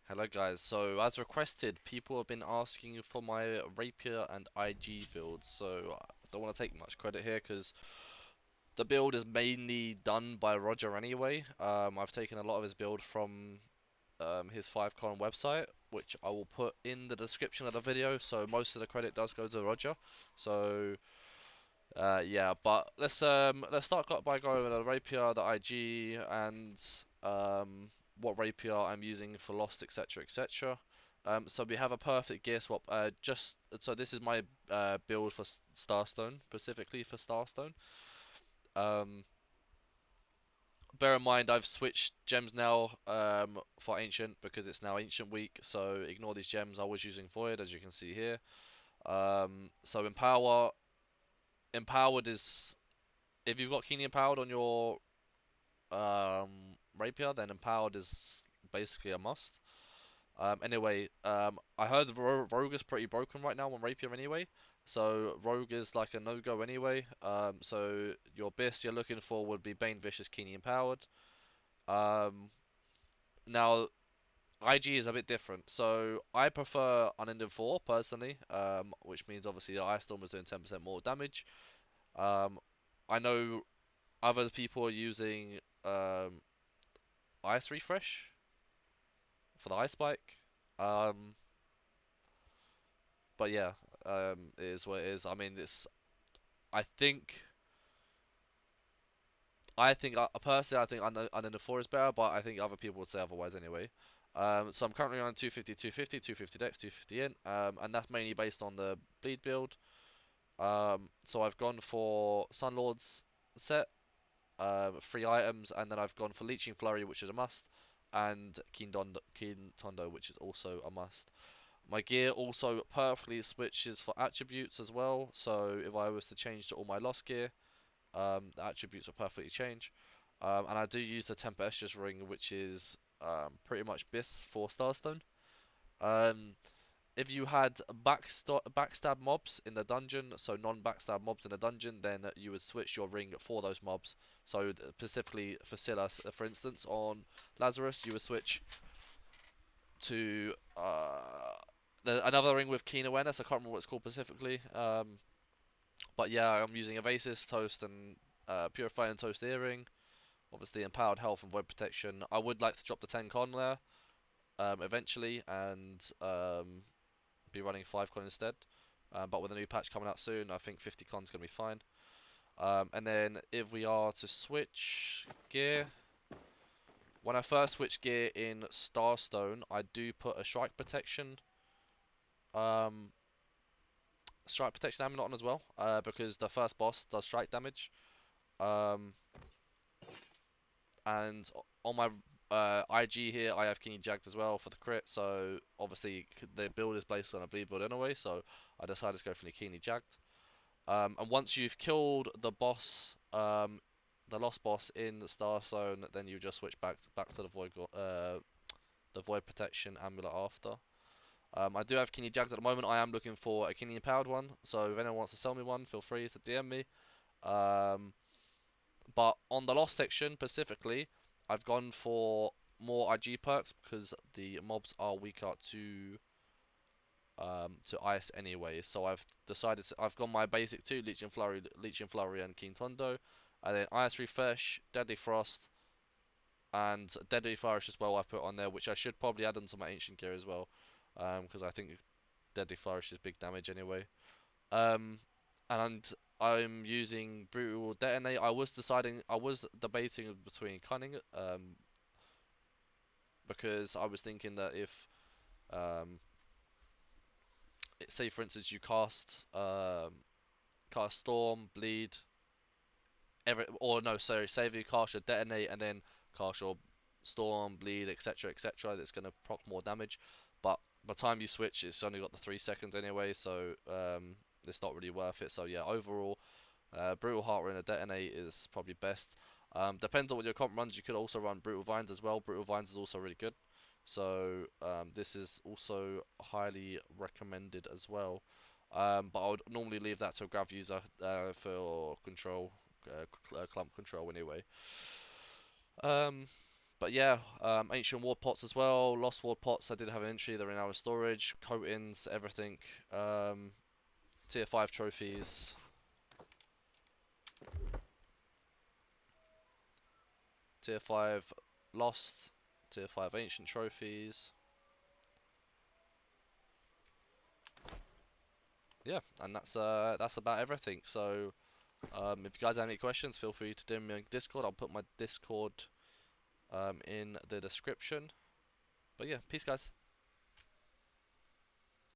Hello guys, so as requested, people have been asking for my Rapier and IG builds, so I don't want to take much credit here because the build is mainly done by Roger anyway. I've taken a lot of his build from his 5con website, which I will put in the description of the video, so most of the credit does go to Roger. So yeah, but let's start by going with the Rapier, the IG, and what Rapier I'm using for Lost, etc., etc. So we have a perfect gear swap. Just so this is my build for Starstone, specifically for Starstone. Um, Bear in mind I've switched gems now for Ancient because it's now Ancient Week. So ignore these gems. I was using Void, as you can see here. So Empowered is if you've got keenly empowered on your Rapier, then empowered is basically a must. Anyway, I heard Rogue is pretty broken right now on Rapier anyway, so Rogue is like a no-go anyway. So your best you're looking for would be Bane Vicious keenly empowered. Um, Now IG is a bit different, so I prefer Unending 4 personally, which means obviously the Ice Storm is doing 10% more damage. Um, I know other people are using Ice Refresh for the Ice Spike. Um, but yeah, it is what it is. I mean, it's. I think. Personally, I think Unending 4 is better, but I think other people would say otherwise anyway. So I'm currently on 250, 250, 250 dex, 250 in, and that's mainly based on the bleed build. So I've gone for Sunlord's set, 3 items, and then I've gone for Leeching Flurry, which is a must, and Keen Tondo, which is also a must. My gear also perfectly switches for attributes as well, so if I was to change to all my lost gear, the attributes will perfectly change. And I do use the Tempestuous Ring, which is pretty much BIS for Starstone. Um, if you had backstab mobs in the dungeon, so non-backstab mobs in the dungeon, then you would switch your ring for those mobs. So specifically for Silas, for instance, on Lazarus, you would switch to another ring with keen awareness. I can't remember what it's called specifically. But yeah, I'm using Evasis, Toast, and Purifying Toast Earring. Obviously, Empowered Health and Void Protection. I would like to drop the 10 con there eventually and be running 5 con instead. But with a new patch coming out soon, I think 50 con's going to be fine. And then if we are to switch gear, when I first switch gear in Starstone, I do put a um, strike protection amulet on as well, because the first boss does strike damage. Um, and on my IG here, I have King Jagged as well for the crit. So obviously the build is based on a bleed build anyway. So I decided to go for the Keenly Jagged. And once you've killed the boss, the lost boss in the Star Zone, then you just switch back to the Void Protection Amulet after. I do have Keenly Jagged at the moment. I am looking for a Keenly Empowered one. So if anyone wants to sell me one, feel free to DM me. Um, but on the lost section specifically, I've gone for more IG perks because the mobs are weaker to ice anyway. So I've gone my basic two Leeching Flurry, and Keen Tondo, and then Ice Refresh, Deadly Frost, and Deadly Flourish as well. I put on there, which I should probably add onto my Ancient gear as well, because I think Deadly Flourish is big damage anyway. Um, and I'm using Brutal Detonate. I was debating between Cunning, because I was thinking that if, um, say for instance, you cast Storm, Bleed, or no, sorry, say if you cast your Detonate and then cast your Storm, Bleed, etc., etc., that's going to proc more damage. But by the time you switch, it's only got the 3 seconds anyway, so it's not really worth it. So yeah, overall, Brutal Heart Rune and Detonate is probably best. Depends on what your comp runs. You could also run Brutal Vines as well. Brutal Vines is also really good. So this is also highly recommended as well. But I would normally leave that to a Grav user for control, clump control anyway. Um, But yeah, ancient ward pots as well, lost ward pots. I did have an entry. They're in our storage, coatings, everything. Tier 5 trophies. Tier 5 lost. Tier 5 ancient trophies. Yeah, and that's about everything. So if you guys have any questions, feel free to DM me on Discord. I'll put my Discord in the description. But yeah, peace guys.